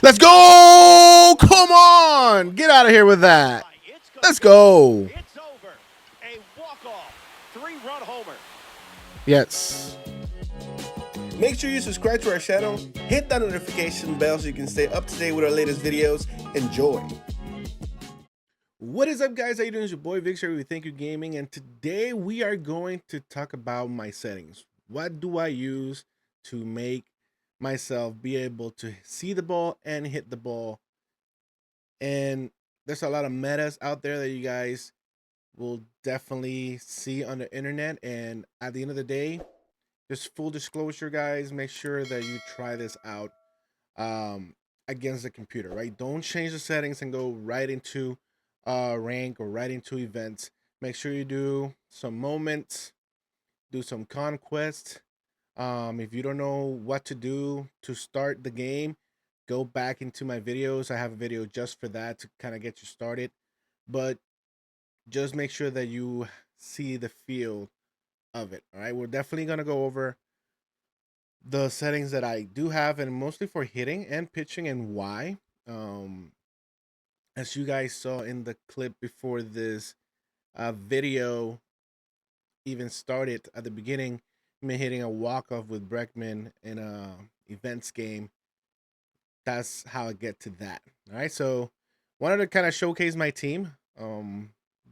Let's go! Come on! Get out of here with that. Let's go. It's over. A walk-off, three-run homer. Yes. Make sure you subscribe to our channel, hit that notification bell so you can stay up to date with our latest videos. Enjoy. What is up, guys? How you doing? It's your boy Victor with Thank You Gaming, and today we are going to talk about my settings. What do I use to make myself be able to see the ball and hit the ball? And there's a lot of metas out there that you guys will definitely see on the internet. And at the end of the day, just full disclosure, guys, make sure that you try this out against the computer, right? Don't change the settings and go right into rank or right into events. Make sure you do some moments, do some conquest. If you don't know what to do to start the game, go back into my videos. I have a video just for that to kind of get you started. But just make sure that you see the feel of it. All right, we're definitely gonna go over the settings that I do have, and mostly for hitting and pitching, and why. Um, as you guys saw in the clip before this video even started at the beginning, me hitting a walk off with Breckman in a events game. That's how I get to that. All right, so wanted to kind of showcase my team.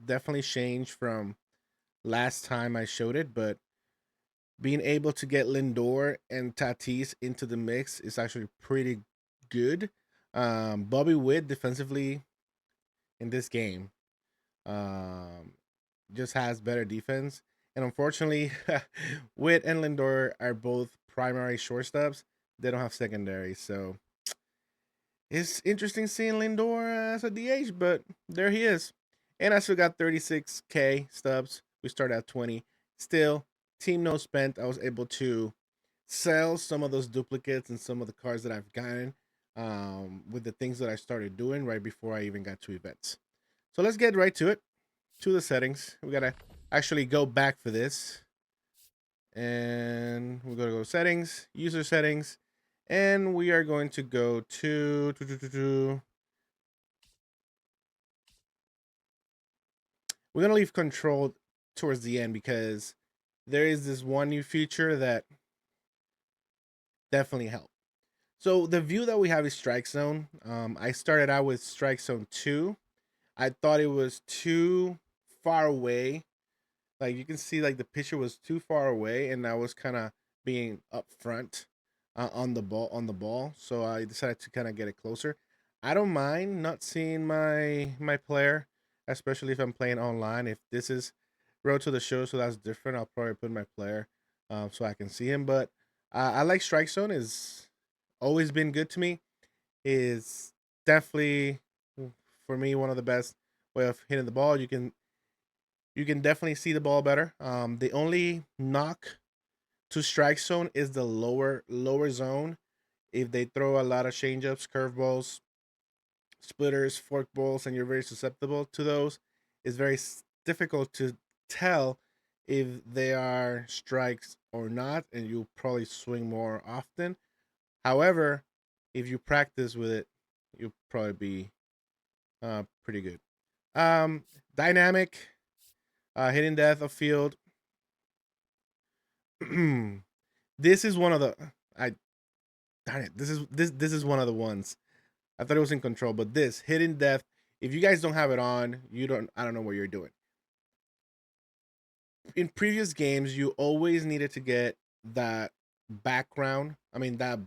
Definitely changed from last time I showed it, but being able to get Lindor and Tatis into the mix is actually pretty good. Bobby Witt defensively in this game um, just has better defense. And unfortunately, Witt and Lindor are both primary shortstops. They don't have secondary. So it's interesting seeing Lindor as a DH, but there he is. And I still got 36K stubs. We started at 20. Still, team no spent. I was able to sell some of those duplicates and some of the cards that I've gotten with the things that I started doing right before I even got to events. So let's get right to it, to the settings. We gotta actually go back for this. And we're gonna go settings, user settings, and we are going to go to we're gonna leave control towards the end because there is this one new feature that definitely helped. So the view that we have is strike zone. I started out with strike zone 2. I thought it was too far away. Like you can see, like the pitcher was too far away, and I was kind of being up front on the ball. So I decided to kind of get it closer. I don't mind not seeing my player, especially if I'm playing online. If this is road to the show, so that's different. I'll probably put my player so I can see him. But I like strike zone. Is always been good to me. Is definitely for me one of the best way of hitting the ball. You can definitely see the ball better. The only knock to strike zone is the lower zone. If they throw a lot of changeups, curveballs, splitters, fork balls, and you're very susceptible to those, it's very difficult to tell if they are strikes or not, and you'll probably swing more often. However, if you practice with it, you'll probably be pretty good. Dynamic, hitting depth of field. This is one of the I darn it. This is one of the ones. I thought it was in control, but this hidden depth. If you guys don't have it on, you don't. I don't know what you're doing. In previous games, you always needed to get that background. I mean that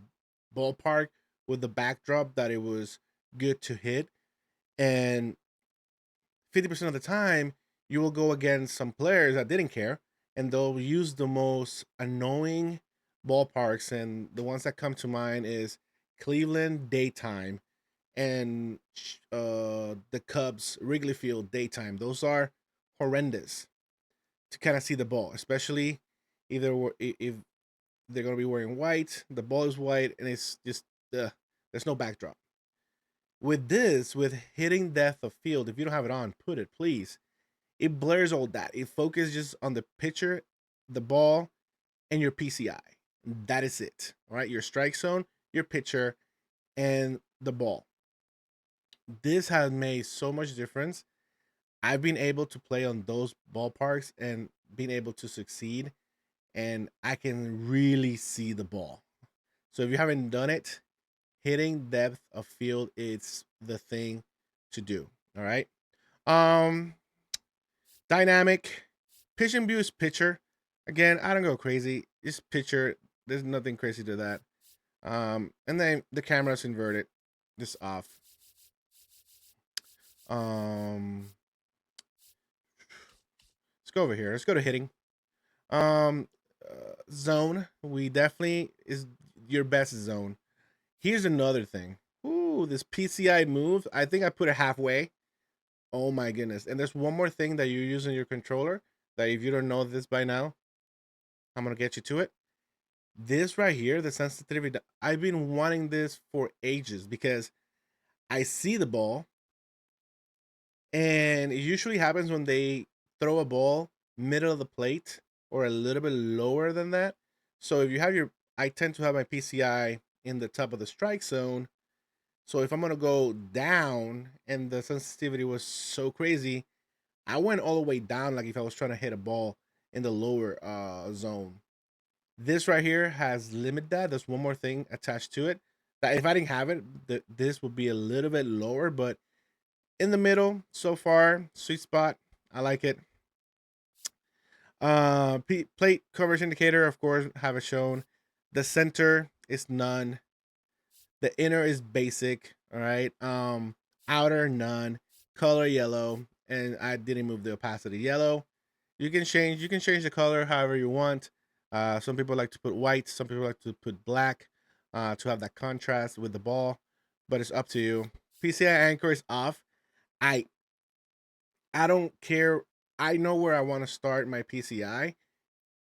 ballpark with the backdrop that it was good to hit, and 50% of the time you will go against some players that didn't care, and they'll use the most annoying ballparks. And the ones that come to mind is Cleveland daytime and the Cubs Wrigley Field daytime. Those are horrendous to kind of see the ball, especially if they're going to be wearing white. The ball is white, and it's just there's no backdrop. With this, with hitting depth of field, if you don't have it on, put it, please. It blurs all that. It focuses on the pitcher, the ball, and your PCI. That is it. All right, your strike zone, your pitcher, and the ball. This has made so much difference. I've been able to play on those ballparks and been able to succeed, and I can really see the ball. So if you haven't done it, hitting depth of field is the thing to do. All right. Um, Dynamic pitch and view is pitcher. Again, I don't go crazy. It's pitcher. There's nothing crazy to that. And then the camera's inverted, just off. Um, let's go over here. Let's go to hitting. Um, Zone. We definitely is your best zone. Here's another thing. Ooh, this PCI move. I think I put it halfway. Oh my goodness. And there's one more thing that you use in your controller that if you don't know this by now, I'm gonna get you to it. This right here, the sensitivity. I've been wanting this for ages because I see the ball, and it usually happens when they throw a ball middle of the plate or a little bit lower than that. So if you have your, I tend to have my PCI in the top of the strike zone. So if I'm gonna go down and the sensitivity was so crazy, I went all the way down like if I was trying to hit a ball in the lower zone. This right here has limit that. There's one more thing attached to it. That if I didn't have it, this would be a little bit lower, but in the middle so far, sweet spot. I like it. Plate coverage indicator, of course, have it shown. The center is none. The inner is basic. All right. Outer none. Color yellow, and I didn't move the opacity yellow. You can change the color however you want. Some people like to put white. Some people like to put black to have that contrast with the ball, but it's up to you. PCI anchor is off. I I don't care. I know where I want to start my PCI,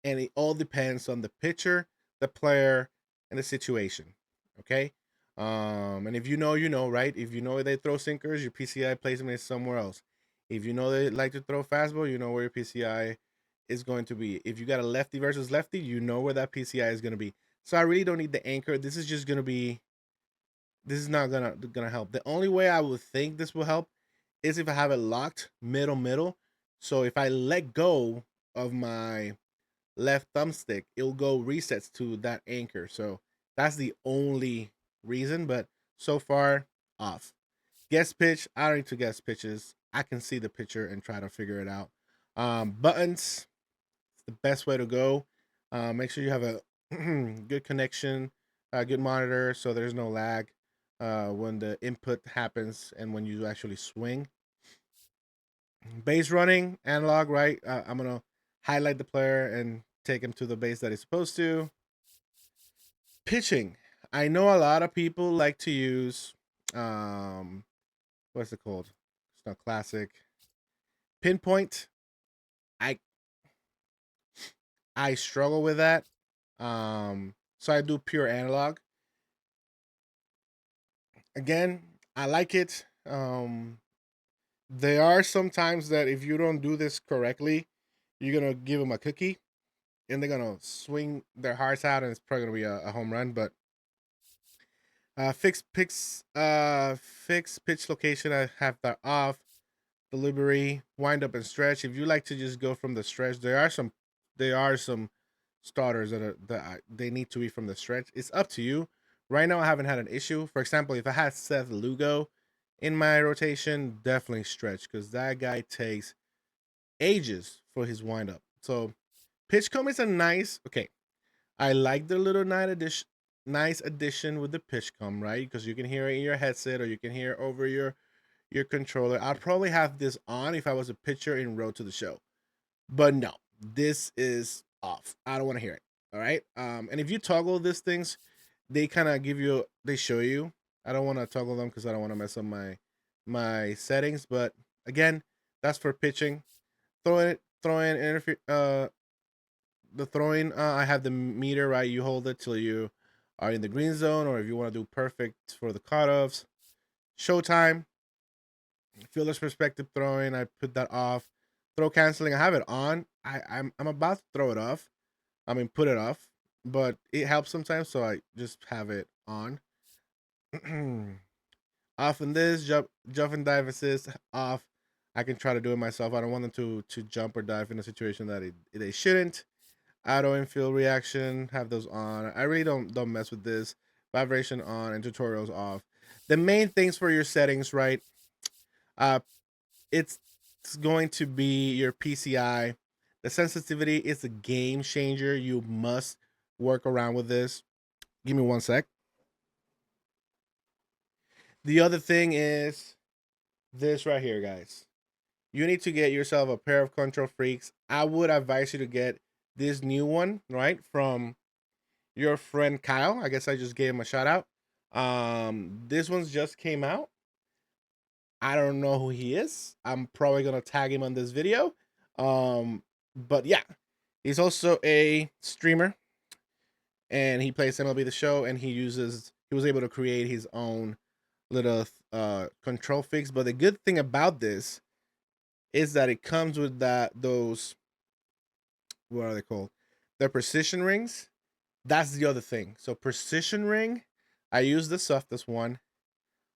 and it all depends on the pitcher, the player, and the situation. Okay. And if you know, you know, right? If you know they throw sinkers, your PCI placement is somewhere else. If you know they like to throw fastball, you know where your PCI is going to be. If you got a lefty versus lefty, you know where that PCI is going to be. So I really don't need the anchor. This is just going to be. This is not gonna help. The only way I would think this will help is if I have it locked middle. So if I let go of my left thumbstick, it'll go resets to that anchor. So that's the only reason. But so far, off. Guess pitch. I don't need to guess pitches. I can see the pitcher and try to figure it out. Buttons. It's the best way to go. Make sure you have a good connection, good monitor, so there's no lag when the input happens and when you actually swing. Base running, analog, right? I'm gonna highlight the player and take him to the base that he's supposed to. Pitching. I know a lot of people like to use what's it called? It's not classic. Pinpoint. I I struggle with that. So I do pure analog. Again, I like it. There are some times that if you don't do this correctly, you're gonna give them a cookie, and they're gonna swing their hearts out, and it's probably gonna be a home run. But fixed pitch location, I have that off. Delivery, wind up and stretch. If you like to just go from the stretch, there are some starters they need to be from the stretch. It's up to you. Right now, I haven't had an issue. For example, if I had Seth Lugo in my rotation, definitely stretch because that guy takes ages for his windup. So Pitchcom is a nice. Okay, I like the little nice addition with the Pitchcom, right? Because you can hear it in your headset or you can hear it over your controller. I'd probably have this on if I was a pitcher in Road to the Show, but no, this is off. I don't want to hear it. All right. And if you toggle these things, they kind of they show you. I don't want to toggle them because I don't want to mess up my settings. But again, that's for pitching. Throwing interfere. The throwing. I have the meter right. You hold it till you are in the green zone, or if you want to do perfect for the cutoffs. Showtime. Fielder's perspective throwing. I put that off. Throw canceling. I have it on. I'm about to throw it off. I mean, put it off, but it helps sometimes, so I just have it on. off in this, jump and dive assist off. I can try to do it myself. I don't want them to jump or dive in a situation that they shouldn't. Auto infield reaction, have those on. I really don't mess with this. Vibration on and tutorials off. The main things for your settings, right? Uh, it's going to be your PCI. The sensitivity is a game changer. You must work around with this. Give me one sec. The other thing is this right here, guys. You need to get yourself a pair of control freaks. I would advise you to get this new one, right? From your friend Kyle. I guess I just gave him a shout out. This one's just came out. I don't know who he is. I'm probably gonna tag him on this video. But yeah, he's also a streamer, and he plays MLB The Show, and he was able to create his own little control fix. But the good thing about this is that it comes with those, what are they called? They're precision rings. That's the other thing. So precision ring, I use the softest one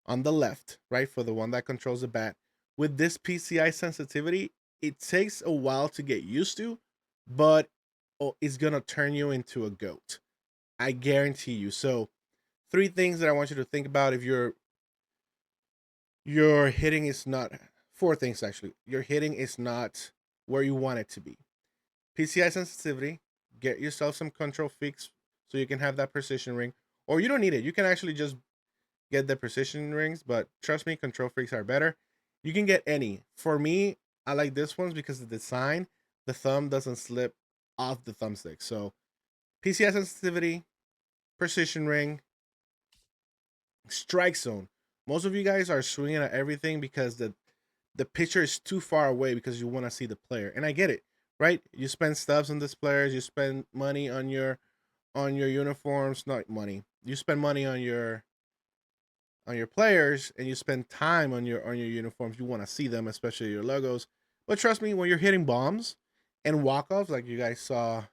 on the left, right, for the one that controls the bat. With this PCI sensitivity, it takes a while to get used to, but it's gonna turn you into a goat. I guarantee you. So, three things that I want you to think about if your hitting is not, four things actually. Your hitting is not where you want it to be. PCI sensitivity, get yourself some control fix so you can have that precision ring. Or you don't need it. You can actually just get the precision rings, but trust me, control freaks are better. You can get any. For me, I like this ones because the design, the thumb doesn't slip off the thumbstick. So PCI sensitivity, precision ring, strike zone. Most of you guys are swinging at everything because the pitcher is too far away because you want to see the player. And I get it, right? You spend stubs on this players, you spend money on your uniforms, not money. You spend money on your players, and you spend time on your uniforms. You want to see them, especially your logos. But trust me, when you're hitting bombs and walk-offs like you guys saw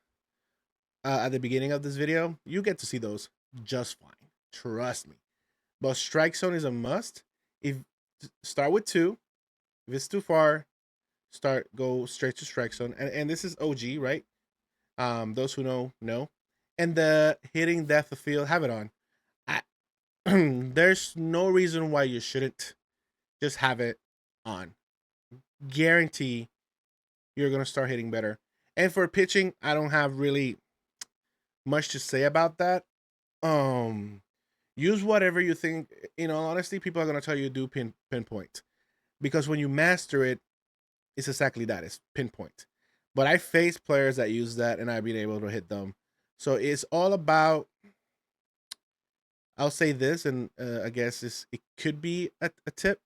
at the beginning of this video, you get to see those just fine. Trust me. But strike zone is a must. If start with 2. If it's too far, go straight to strike zone. And this is OG, right? Those who know. And the hitting depth of field, have it on. There's no reason why you shouldn't just have it on. Guarantee you're gonna start hitting better. And for pitching, I don't have really much to say about that. Use whatever you think. Honestly, people are gonna tell you to do pinpoint, because when you master it, it's exactly that. It's pinpoint. But I face players that use that, and I've been able to hit them. So it's all about. I'll say this, and I guess it could be a tip.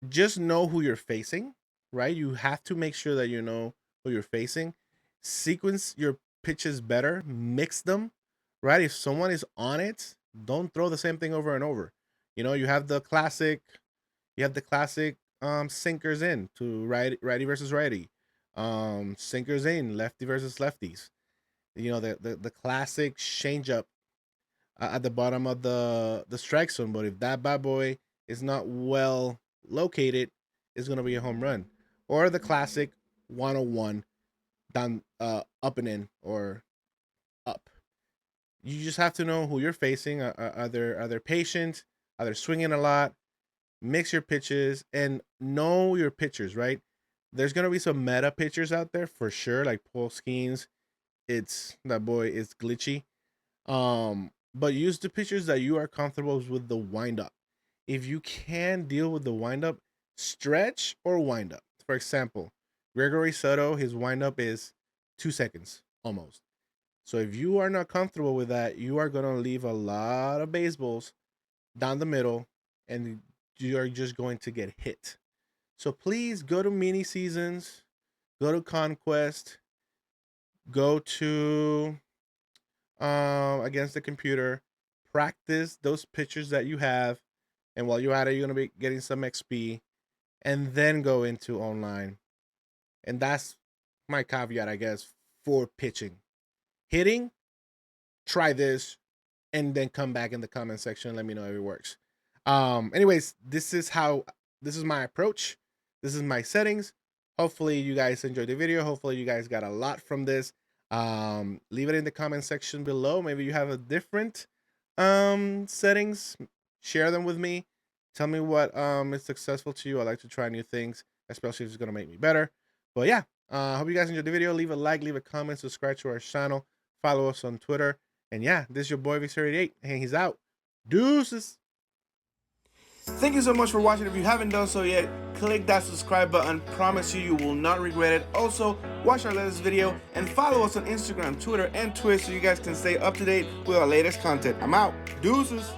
Just know who you're facing, right? You have to make sure that you know who you're facing. Sequence your pitches better, mix them, right? If someone is on it, don't throw the same thing over and over. You have the classic, sinkers in to righty versus righty, sinkers in lefty versus lefties. The classic change up at the bottom of the strike zone. But if that bad boy is not well located, it's gonna be a home run. Or the classic 101 down, up and in, or up. You just have to know who you're facing. Are they patient? Are they swinging a lot? Mix your pitches and know your pitchers, right? There's gonna be some meta pitchers out there for sure, like Paul Skeens. That boy is glitchy. But use the pitchers that you are comfortable with the windup. If you can deal with the windup, stretch or wind up. For example, Gregory Soto, his windup is 2 seconds almost. So if you are not comfortable with that, you are gonna leave a lot of baseballs down the middle, and you are just going to get hit. So please go to mini seasons, go to Conquest, go to against the computer, practice those pitchers that you have, and while you're at it, you're gonna be getting some XP, and then go into online. And that's my caveat, I guess, for pitching. Hitting, try this, and then come back in the comment section and let me know if it works. Anyways, this is my approach. This is my settings. Hopefully you guys enjoyed the video. Hopefully you guys got a lot from this. Leave it in the comment section below. Maybe you have a different settings. Share them with me. Tell me what is successful to you. I like to try new things, especially if it's gonna make me better. But yeah, hope you guys enjoyed the video. Leave a like, leave a comment, subscribe to our channel, follow us on Twitter. And yeah, this is your boy Victor88, and he's out. Deuces. Thank you so much for watching. If you haven't done so yet, click that subscribe button. Promise you, you will not regret it. Also, watch our latest video and follow us on Instagram, Twitter, and Twitch so you guys can stay up to date with our latest content. I'm out. Deuces.